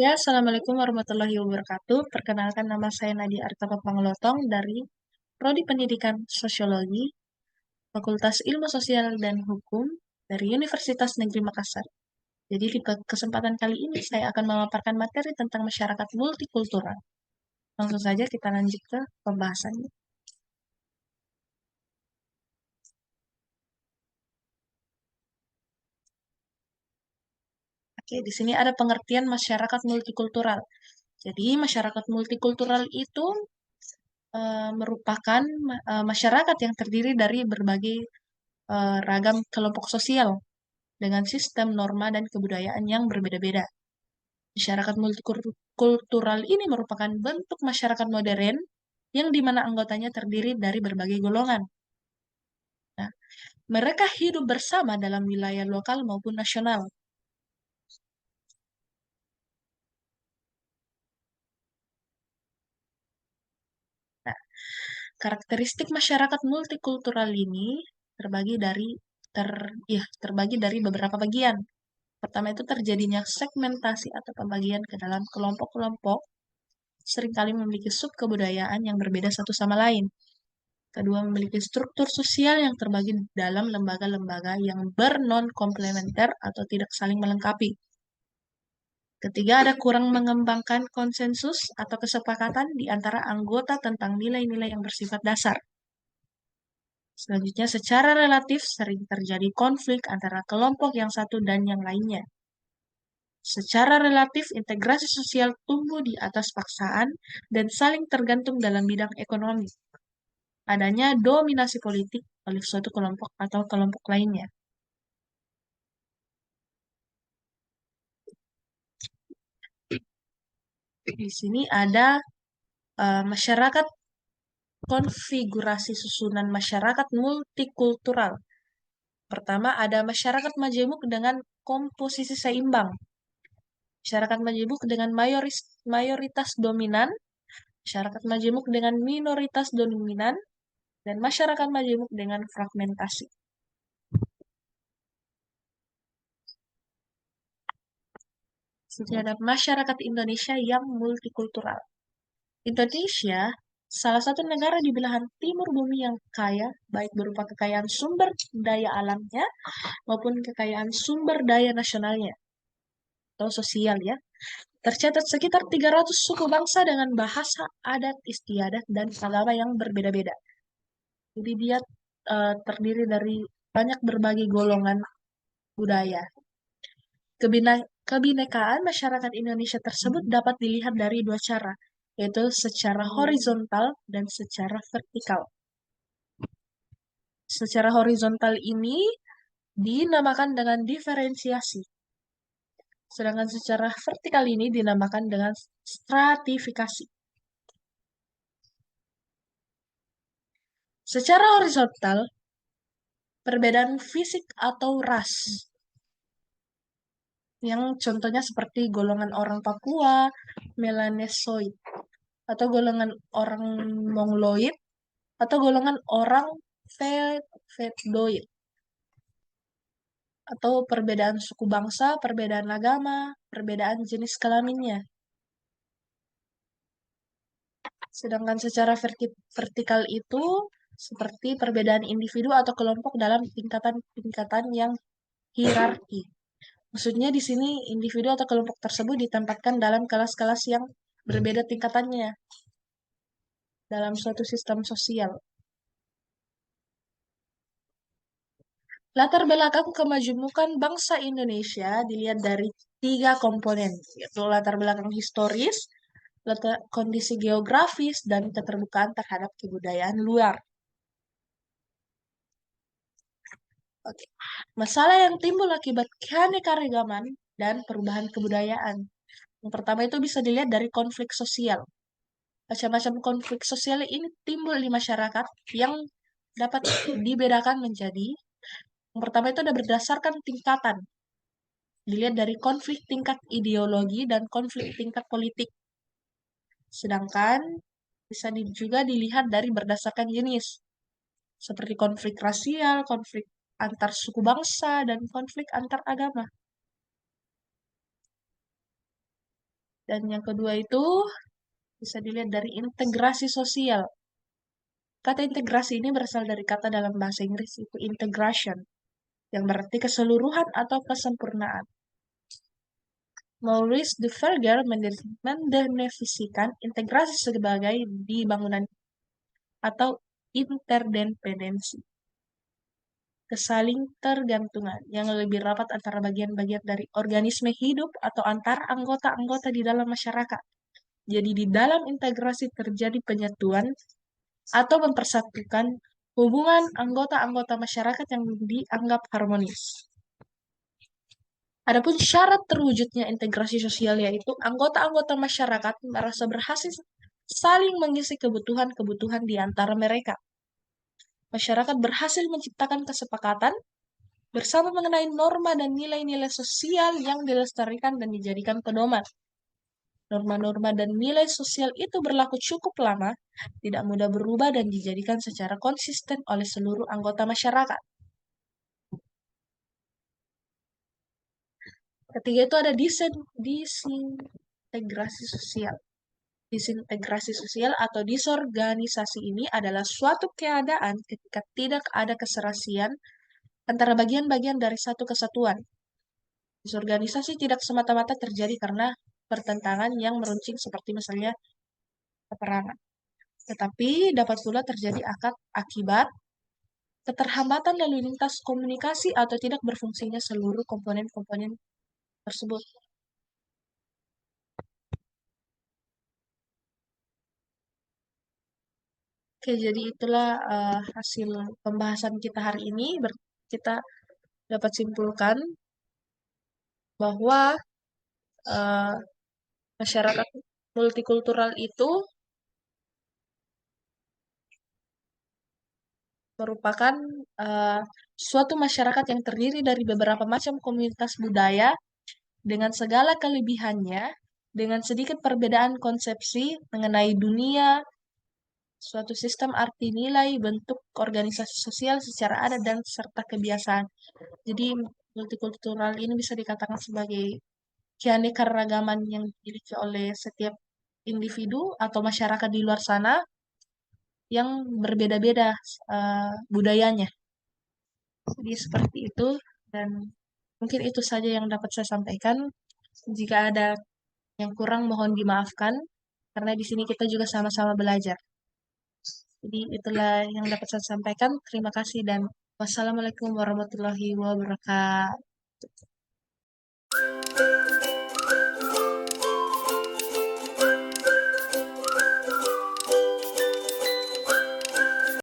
Ya, Assalamualaikum warahmatullahi wabarakatuh. Perkenalkan nama saya Nadia Artapa Panglotong dari Prodi Pendidikan Sosiologi, Fakultas Ilmu Sosial dan Hukum dari Universitas Negeri Makassar. Jadi di kesempatan kali ini saya akan memaparkan materi tentang masyarakat multikultural. Langsung saja kita lanjut ke pembahasannya. Oke, di sini ada pengertian masyarakat multikultural. Jadi masyarakat multikultural itu merupakan masyarakat yang terdiri dari berbagai ragam kelompok sosial dengan sistem norma dan kebudayaan yang berbeda-beda. Masyarakat multikultural ini merupakan bentuk masyarakat modern yang di mana anggotanya terdiri dari berbagai golongan. Nah, mereka hidup bersama dalam wilayah lokal maupun nasional. Nah, karakteristik masyarakat multikultural ini terbagi dari terbagi dari beberapa bagian. Pertama itu terjadinya segmentasi atau pembagian ke dalam kelompok-kelompok seringkali memiliki sub kebudayaan yang berbeda satu sama lain. Kedua, memiliki struktur sosial yang terbagi dalam lembaga-lembaga yang bernon komplementer atau tidak saling melengkapi. Ketiga, ada kurang mengembangkan konsensus atau kesepakatan di antara anggota tentang nilai-nilai yang bersifat dasar. Selanjutnya, secara relatif sering terjadi konflik antara kelompok yang satu dan yang lainnya. Secara relatif, integrasi sosial tumbuh di atas paksaan dan saling tergantung dalam bidang ekonomi. Adanya dominasi politik oleh suatu kelompok atau kelompok lainnya. Di sini ada masyarakat konfigurasi susunan masyarakat multikultural. Pertama, ada masyarakat majemuk dengan komposisi seimbang. Masyarakat majemuk dengan mayoritas dominan, masyarakat majemuk dengan minoritas dominan, dan masyarakat majemuk dengan fragmentasi. Jadi ada masyarakat Indonesia yang multikultural. Indonesia salah satu negara di belahan timur bumi yang kaya, baik berupa kekayaan sumber daya alamnya maupun kekayaan sumber daya nasionalnya atau sosial ya. Tercatat sekitar 300 suku bangsa dengan bahasa, adat, istiadat, dan agama yang berbeda-beda. Jadi dia terdiri dari banyak berbagai golongan budaya. Kebinekaan masyarakat Indonesia tersebut dapat dilihat dari dua cara, yaitu secara horizontal dan secara vertikal. Secara horizontal ini dinamakan dengan diferensiasi, sedangkan secara vertikal ini dinamakan dengan stratifikasi. Secara horizontal, perbedaan fisik atau ras, yang contohnya seperti golongan orang Papua, Melanesoid, atau golongan orang Mongoloid, atau golongan orang Veddoid, atau perbedaan suku bangsa, perbedaan agama, perbedaan jenis kelaminnya. Sedangkan secara vertikal itu seperti perbedaan individu atau kelompok dalam tingkatan-tingkatan yang hierarki. Maksudnya di sini individu atau kelompok tersebut ditempatkan dalam kelas-kelas yang berbeda tingkatannya dalam suatu sistem sosial. Latar belakang kemajemukan bangsa Indonesia dilihat dari tiga komponen, yaitu latar belakang historis, kondisi geografis, dan keterbukaan terhadap kebudayaan luar. Oke. Masalah yang timbul akibat keanekaragaman dan perubahan kebudayaan. Yang pertama itu bisa dilihat dari konflik sosial. Macam-macam konflik sosial ini timbul di masyarakat yang dapat dibedakan menjadi yang pertama itu ada berdasarkan tingkatan. Dilihat dari konflik tingkat ideologi dan konflik tingkat politik. Sedangkan bisa juga dilihat dari berdasarkan jenis. Seperti konflik rasial, konflik antar suku bangsa, dan konflik antar agama. Dan yang kedua itu bisa dilihat dari integrasi sosial. Kata integrasi ini berasal dari kata dalam bahasa Inggris itu integration, yang berarti keseluruhan atau kesempurnaan. Maurice de Verger mendefinisikan integrasi sebagai di bangunan atau interdependensi, kesaling tergantungan yang lebih rapat antara bagian-bagian dari organisme hidup atau antara anggota-anggota di dalam masyarakat. Jadi di dalam integrasi terjadi penyatuan atau mempersatukan hubungan anggota-anggota masyarakat yang dianggap harmonis. Adapun syarat terwujudnya integrasi sosial yaitu anggota-anggota masyarakat merasa berhasil saling mengisi kebutuhan-kebutuhan di antara mereka. Masyarakat berhasil menciptakan kesepakatan bersama mengenai norma dan nilai-nilai sosial yang dilestarikan dan dijadikan pedoman. Norma-norma dan nilai sosial itu berlaku cukup lama, tidak mudah berubah dan dijadikan secara konsisten oleh seluruh anggota masyarakat. Ketiga itu ada disintegrasi sosial. Disintegrasi sosial atau disorganisasi ini adalah suatu keadaan ketika tidak ada keserasian antara bagian-bagian dari satu kesatuan. Disorganisasi tidak semata-mata terjadi karena pertentangan yang meruncing seperti misalnya peperangan, tetapi dapat pula terjadi akibat keterhambatan lalu lintas komunikasi atau tidak berfungsinya seluruh komponen-komponen tersebut. Oke, jadi itulah hasil pembahasan kita hari ini. Kita dapat simpulkan bahwa eh, masyarakat multikultural itu merupakan eh, suatu masyarakat yang terdiri dari beberapa macam komunitas budaya dengan segala kelebihannya, dengan sedikit perbedaan konsepsi mengenai dunia, suatu sistem arti nilai, bentuk organisasi sosial secara adat dan serta kebiasaan. Jadi multikultural ini bisa dikatakan sebagai keanekaragaman yang dimiliki oleh setiap individu atau masyarakat di luar sana yang berbeda-beda budayanya. Jadi seperti itu dan mungkin itu saja yang dapat saya sampaikan. Jika ada yang kurang mohon dimaafkan karena di sini kita juga sama-sama belajar. Jadi itulah yang dapat saya sampaikan. Terima kasih dan wassalamualaikum warahmatullahi wabarakatuh.